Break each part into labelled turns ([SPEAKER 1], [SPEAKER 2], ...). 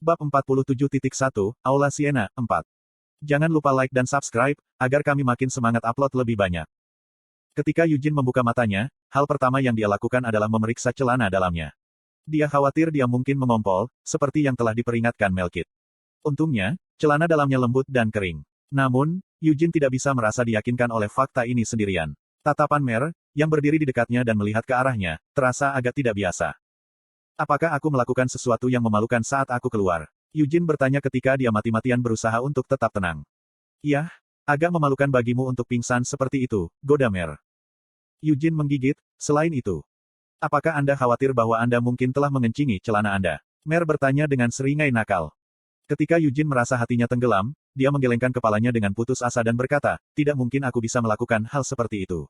[SPEAKER 1] Bab 47.1, Aula Siena, 4. Jangan lupa like dan subscribe, agar kami makin semangat upload lebih banyak. Ketika Eugene membuka matanya, hal pertama yang dia lakukan adalah memeriksa celana dalamnya. Dia khawatir dia mungkin mengompol, seperti yang telah diperingatkan Melkit. Untungnya, celana dalamnya lembut dan kering. Namun, Eugene tidak bisa merasa diyakinkan oleh fakta ini sendirian. Tatapan Mer, yang berdiri di dekatnya dan melihat ke arahnya, terasa agak tidak biasa. Apakah aku melakukan sesuatu yang memalukan saat aku keluar? Eugene bertanya ketika dia mati-matian berusaha untuk tetap tenang. Yah, agak memalukan bagimu untuk pingsan seperti itu, goda Mer. Eugene menggigit, selain itu. Apakah Anda khawatir bahwa Anda mungkin telah mengencingi celana Anda? Mer bertanya dengan seringai nakal. Ketika Eugene merasa hatinya tenggelam, dia menggelengkan kepalanya dengan putus asa dan berkata, tidak mungkin aku bisa melakukan hal seperti itu.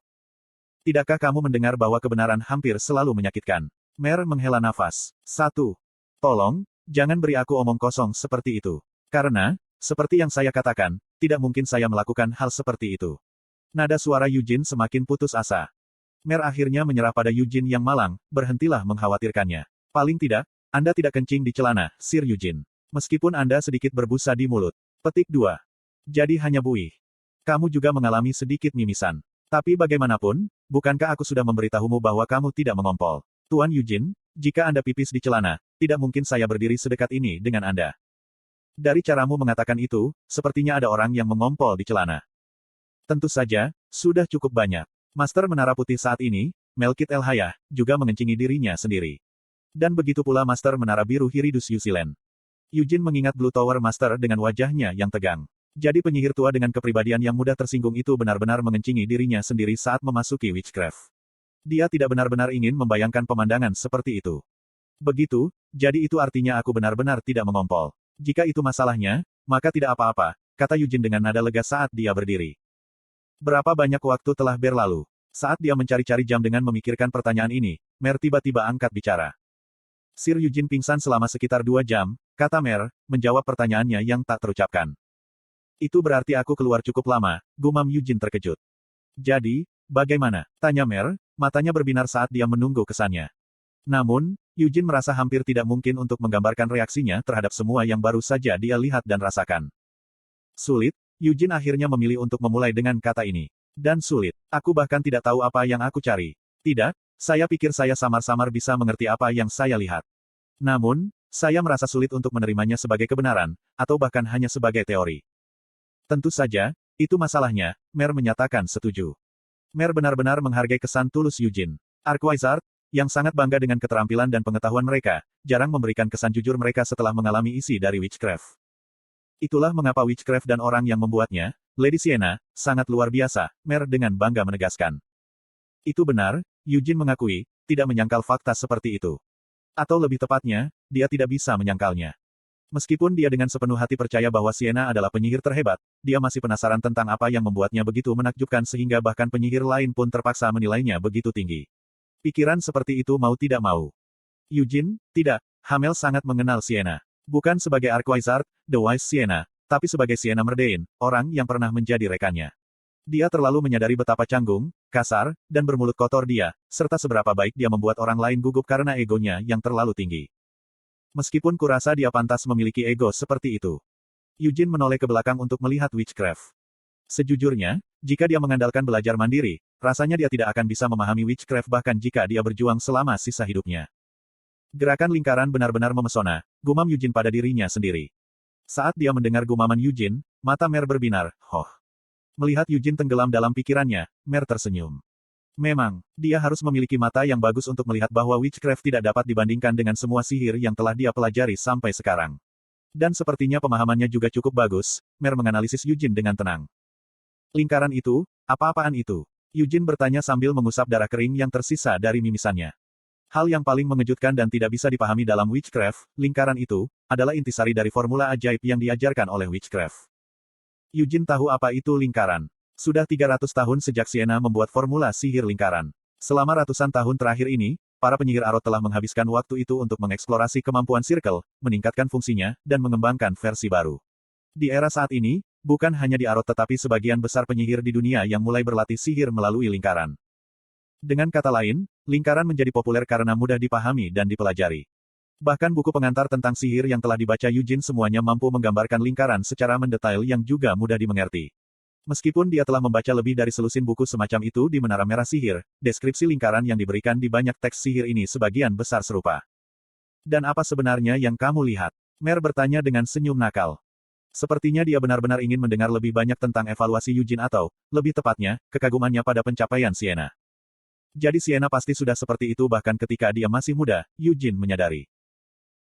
[SPEAKER 1] Tidakkah kamu mendengar bahwa kebenaran hampir selalu menyakitkan? Mer menghela nafas. 1. Tolong, jangan beri aku omong kosong seperti itu. Karena, seperti yang saya katakan, tidak mungkin saya melakukan hal seperti itu. Nada suara Eugene semakin putus asa. Mer akhirnya menyerah pada Eugene yang malang, berhentilah mengkhawatirkannya. Paling tidak, Anda tidak kencing di celana, Sir Eugene. Meskipun Anda sedikit berbusa di mulut. Petik 2. Jadi hanya buih. Kamu juga mengalami sedikit mimisan. Tapi bagaimanapun, bukankah aku sudah memberitahumu bahwa kamu tidak mengompol? Tuan Eugene, jika Anda pipis di celana, tidak mungkin saya berdiri sedekat ini dengan Anda. Dari caramu mengatakan itu, sepertinya ada orang yang mengompol di celana. Tentu saja, sudah cukup banyak. Master Menara Putih saat ini, Melkit El-Hayah, juga mengencingi dirinya sendiri. Dan begitu pula Master Menara Biru Hiridus Yusilen. Eugene mengingat Blue Tower Master dengan wajahnya yang tegang. Jadi penyihir tua dengan kepribadian yang mudah tersinggung itu benar-benar mengencingi dirinya sendiri saat memasuki Witchcraft. Dia tidak benar-benar ingin membayangkan pemandangan seperti itu. Begitu, jadi itu artinya aku benar-benar tidak mengompol. Jika itu masalahnya, maka tidak apa-apa, kata Eugene dengan nada lega saat dia berdiri. Berapa banyak waktu telah berlalu? Saat dia mencari-cari jam dengan memikirkan pertanyaan ini, Mer tiba-tiba angkat bicara. Sir Eugene pingsan selama sekitar 2 jam, kata Mer, menjawab pertanyaannya yang tak terucapkan. Itu berarti aku keluar cukup lama, gumam Eugene terkejut. Jadi, bagaimana? Tanya Mer, matanya berbinar saat dia menunggu kesannya. Namun, Eugene merasa hampir tidak mungkin untuk menggambarkan reaksinya terhadap semua yang baru saja dia lihat dan rasakan. Sulit, Eugene akhirnya memilih untuk memulai dengan kata ini. Dan sulit, aku bahkan tidak tahu apa yang aku cari. Tidak, saya pikir saya samar-samar bisa mengerti apa yang saya lihat. Namun, saya merasa sulit untuk menerimanya sebagai kebenaran, atau bahkan hanya sebagai teori. Tentu saja, itu masalahnya, Mer menyatakan setuju. Mer benar-benar menghargai kesan tulus Eugene. Arkwizard, yang sangat bangga dengan keterampilan dan pengetahuan mereka, jarang memberikan kesan jujur mereka setelah mengalami isi dari Witchcraft. Itulah mengapa Witchcraft dan orang yang membuatnya, Lady Siena, sangat luar biasa, Mer dengan bangga menegaskan. Itu benar, Eugene mengakui, tidak menyangkal fakta seperti itu. Atau lebih tepatnya, dia tidak bisa menyangkalnya. Meskipun dia dengan sepenuh hati percaya bahwa Siena adalah penyihir terhebat, dia masih penasaran tentang apa yang membuatnya begitu menakjubkan sehingga bahkan penyihir lain pun terpaksa menilainya begitu tinggi. Pikiran seperti itu mau tidak mau. Eugene, tidak, Hamel sangat mengenal Siena. Bukan sebagai Arkwizard, The Wise Siena, tapi sebagai Siena Merdain, orang yang pernah menjadi rekannya. Dia terlalu menyadari betapa canggung, kasar, dan bermulut kotor dia, serta seberapa baik dia membuat orang lain gugup karena egonya yang terlalu tinggi. Meskipun kurasa dia pantas memiliki ego seperti itu. Eugene menoleh ke belakang untuk melihat Witchcraft. Sejujurnya, jika dia mengandalkan belajar mandiri, rasanya dia tidak akan bisa memahami Witchcraft bahkan jika dia berjuang selama sisa hidupnya. Gerakan lingkaran benar-benar memesona, gumam Eugene pada dirinya sendiri. Saat dia mendengar gumaman Eugene, mata Mer berbinar, "Hoh." Melihat Eugene tenggelam dalam pikirannya, Mer tersenyum. Memang, dia harus memiliki mata yang bagus untuk melihat bahwa Witchcraft tidak dapat dibandingkan dengan semua sihir yang telah dia pelajari sampai sekarang. Dan sepertinya pemahamannya juga cukup bagus, Mer menganalisis Eugene dengan tenang. Lingkaran itu, apa-apaan itu? Eugene bertanya sambil mengusap darah kering yang tersisa dari mimisannya. Hal yang paling mengejutkan dan tidak bisa dipahami dalam Witchcraft, lingkaran itu, adalah intisari dari formula ajaib yang diajarkan oleh Witchcraft. Eugene tahu apa itu lingkaran. Sudah 300 tahun sejak Siena membuat formula sihir lingkaran. Selama ratusan tahun terakhir ini, para penyihir Arot telah menghabiskan waktu itu untuk mengeksplorasi kemampuan Circle, meningkatkan fungsinya, dan mengembangkan versi baru. Di era saat ini, bukan hanya di Arot tetapi sebagian besar penyihir di dunia yang mulai berlatih sihir melalui lingkaran. Dengan kata lain, lingkaran menjadi populer karena mudah dipahami dan dipelajari. Bahkan buku pengantar tentang sihir yang telah dibaca Eugene semuanya mampu menggambarkan lingkaran secara mendetail yang juga mudah dimengerti. Meskipun dia telah membaca lebih dari selusin buku semacam itu di Menara Merah Sihir, deskripsi lingkaran yang diberikan di banyak teks sihir ini sebagian besar serupa. Dan apa sebenarnya yang kamu lihat? Mer bertanya dengan senyum nakal. Sepertinya dia benar-benar ingin mendengar lebih banyak tentang evaluasi Eugene atau, lebih tepatnya, kekagumannya pada pencapaian Sienna. Jadi Sienna pasti sudah seperti itu bahkan ketika dia masih muda, Eugene menyadari.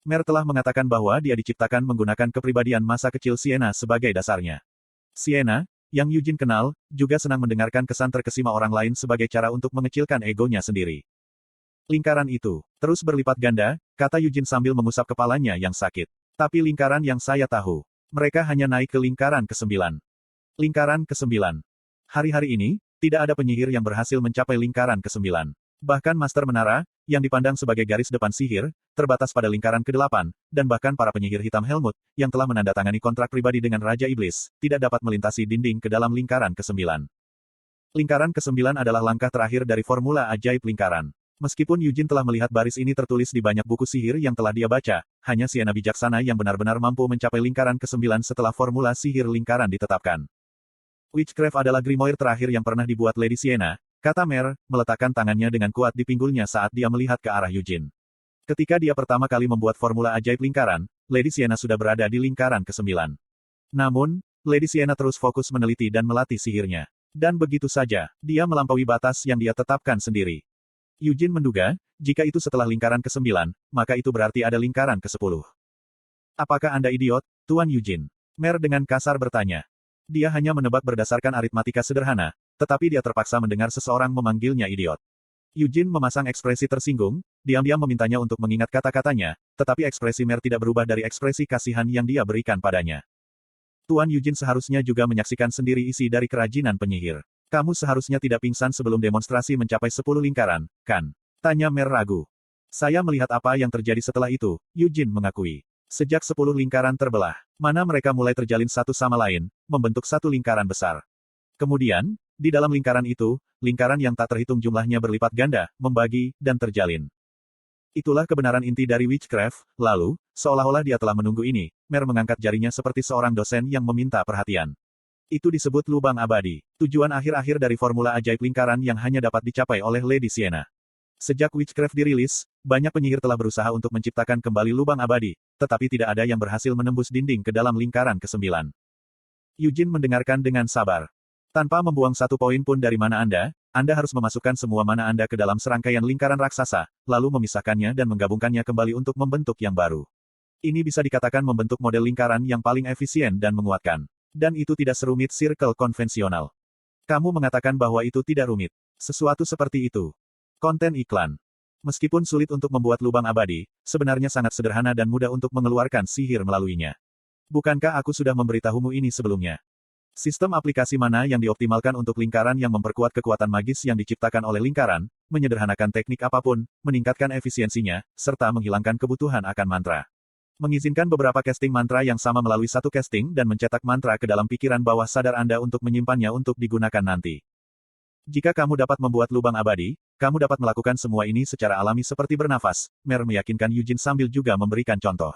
[SPEAKER 1] Mer telah mengatakan bahwa dia diciptakan menggunakan kepribadian masa kecil Sienna sebagai dasarnya. Sienna, yang Eugene kenal, juga senang mendengarkan kesan terkesima orang lain sebagai cara untuk mengecilkan egonya sendiri. Lingkaran itu terus berlipat ganda, kata Eugene sambil mengusap kepalanya yang sakit. Tapi lingkaran yang saya tahu, mereka hanya naik ke lingkaran ke-9. Lingkaran ke-9. Hari-hari ini, tidak ada penyihir yang berhasil mencapai lingkaran ke-9. Bahkan Master Menara, yang dipandang sebagai garis depan sihir, terbatas pada lingkaran ke-8, dan bahkan para penyihir hitam Helmut, yang telah menandatangani kontrak pribadi dengan Raja Iblis, tidak dapat melintasi dinding ke dalam lingkaran ke-9. Lingkaran ke-9 adalah langkah terakhir dari formula ajaib lingkaran. Meskipun Eugene telah melihat baris ini tertulis di banyak buku sihir yang telah dia baca, hanya Sienna bijaksana yang benar-benar mampu mencapai lingkaran ke-9 setelah formula sihir lingkaran ditetapkan. Witchcraft adalah grimoire terakhir yang pernah dibuat Lady Sienna, kata Mer, meletakkan tangannya dengan kuat di pinggulnya saat dia melihat ke arah Eugene. Ketika dia pertama kali membuat formula ajaib lingkaran, Lady Sienna sudah berada di lingkaran ke-9. Namun, Lady Sienna terus fokus meneliti dan melatih sihirnya. Dan begitu saja, dia melampaui batas yang dia tetapkan sendiri. Eugene menduga, jika itu setelah lingkaran ke-9, maka itu berarti ada lingkaran ke-10. Apakah Anda idiot, Tuan Eugene? Mer dengan kasar bertanya. Dia hanya menebak berdasarkan aritmatika sederhana, tetapi dia terpaksa mendengar seseorang memanggilnya idiot. Eugene memasang ekspresi tersinggung, diam-diam memintanya untuk mengingat kata-katanya, tetapi ekspresi Mer tidak berubah dari ekspresi kasihan yang dia berikan padanya. Tuan Eugene seharusnya juga menyaksikan sendiri isi dari kerajinan penyihir. Kamu seharusnya tidak pingsan sebelum demonstrasi mencapai 10 lingkaran, kan? Tanya Mer ragu. Saya melihat apa yang terjadi setelah itu, Eugene mengakui. Sejak 10 lingkaran terbelah, mana mereka mulai terjalin satu sama lain, membentuk satu lingkaran besar. Kemudian, di dalam lingkaran itu, lingkaran yang tak terhitung jumlahnya berlipat ganda, membagi, dan terjalin. Itulah kebenaran inti dari witchcraft, lalu, seolah-olah dia telah menunggu ini, Mer mengangkat jarinya seperti seorang dosen yang meminta perhatian. Itu disebut lubang abadi, tujuan akhir-akhir dari formula ajaib lingkaran yang hanya dapat dicapai oleh Lady Sienna. Sejak witchcraft dirilis, banyak penyihir telah berusaha untuk menciptakan kembali lubang abadi, tetapi tidak ada yang berhasil menembus dinding ke dalam lingkaran ke-9. Eugene mendengarkan dengan sabar. Tanpa membuang satu poin pun dari mana Anda harus memasukkan semua mana Anda ke dalam serangkaian lingkaran raksasa, lalu memisahkannya dan menggabungkannya kembali untuk membentuk yang baru. Ini bisa dikatakan membentuk model lingkaran yang paling efisien dan menguatkan. Dan itu tidak serumit circle konvensional. Kamu mengatakan bahwa itu tidak rumit. Sesuatu seperti itu. Konten iklan. Meskipun sulit untuk membuat lubang abadi, sebenarnya sangat sederhana dan mudah untuk mengeluarkan sihir melaluinya. Bukankah aku sudah memberitahumu ini sebelumnya? Sistem aplikasi mana yang dioptimalkan untuk lingkaran yang memperkuat kekuatan magis yang diciptakan oleh lingkaran, menyederhanakan teknik apapun, meningkatkan efisiensinya, serta menghilangkan kebutuhan akan mantra. Mengizinkan beberapa casting mantra yang sama melalui satu casting dan mencetak mantra ke dalam pikiran bawah sadar Anda untuk menyimpannya untuk digunakan nanti. Jika kamu dapat membuat lubang abadi, kamu dapat melakukan semua ini secara alami seperti bernafas, Mer meyakinkan Eugene sambil juga memberikan contoh.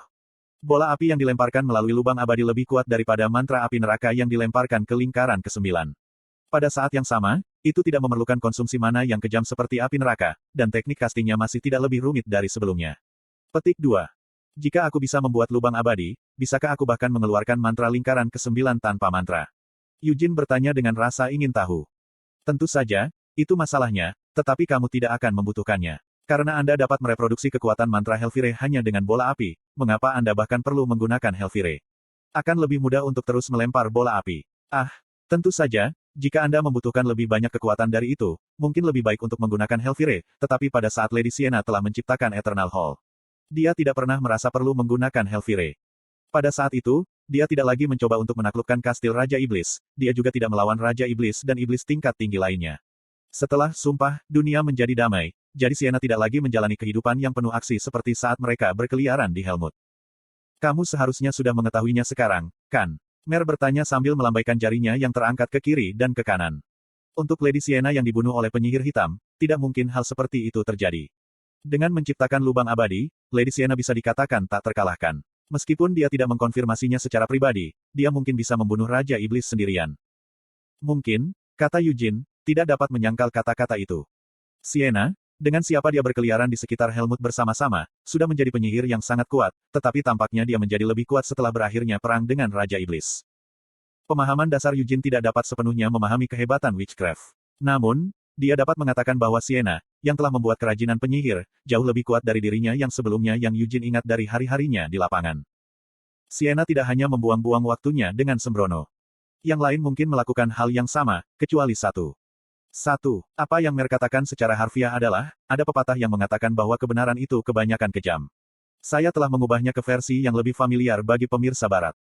[SPEAKER 1] Bola api yang dilemparkan melalui lubang abadi lebih kuat daripada mantra api neraka yang dilemparkan ke lingkaran ke-9. Pada saat yang sama, itu tidak memerlukan konsumsi mana yang kejam seperti api neraka, dan teknik castingnya masih tidak lebih rumit dari sebelumnya. Petik 2. Jika aku bisa membuat lubang abadi, bisakah aku bahkan mengeluarkan mantra lingkaran ke-9 tanpa mantra? Eugene bertanya dengan rasa ingin tahu. Tentu saja, itu masalahnya, tetapi kamu tidak akan membutuhkannya. Karena Anda dapat mereproduksi kekuatan mantra Hellfire hanya dengan bola api, mengapa Anda bahkan perlu menggunakan Hellfire? Akan lebih mudah untuk terus melempar bola api. Tentu saja, jika Anda membutuhkan lebih banyak kekuatan dari itu, mungkin lebih baik untuk menggunakan Hellfire, tetapi pada saat Lady Sienna telah menciptakan Eternal Hall, dia tidak pernah merasa perlu menggunakan Hellfire. Pada saat itu, dia tidak lagi mencoba untuk menaklukkan kastil Raja Iblis, dia juga tidak melawan Raja Iblis dan Iblis tingkat tinggi lainnya. Setelah sumpah, dunia menjadi damai, jadi Sienna tidak lagi menjalani kehidupan yang penuh aksi seperti saat mereka berkeliaran di Helmut. Kamu seharusnya sudah mengetahuinya sekarang, kan? Mer bertanya sambil melambaikan jarinya yang terangkat ke kiri dan ke kanan. Untuk Lady Sienna yang dibunuh oleh penyihir hitam, tidak mungkin hal seperti itu terjadi. Dengan menciptakan lubang abadi, Lady Sienna bisa dikatakan tak terkalahkan. Meskipun dia tidak mengkonfirmasinya secara pribadi, dia mungkin bisa membunuh Raja Iblis sendirian. Mungkin, kata Eugene, tidak dapat menyangkal kata-kata itu. Sienna, dengan siapa dia berkeliaran di sekitar Helmut bersama-sama, sudah menjadi penyihir yang sangat kuat, tetapi tampaknya dia menjadi lebih kuat setelah berakhirnya perang dengan Raja Iblis. Pemahaman dasar Eugene tidak dapat sepenuhnya memahami kehebatan witchcraft. Namun, dia dapat mengatakan bahwa Sienna, yang telah membuat kerajinan penyihir, jauh lebih kuat dari dirinya yang sebelumnya yang Eugene ingat dari hari-harinya di lapangan. Sienna tidak hanya membuang-buang waktunya dengan sembrono. Yang lain mungkin melakukan hal yang sama, kecuali satu. Apa yang Mer katakan secara harfiah adalah, ada pepatah yang mengatakan bahwa kebenaran itu kebanyakan kejam. Saya telah mengubahnya ke versi yang lebih familiar bagi pemirsa barat.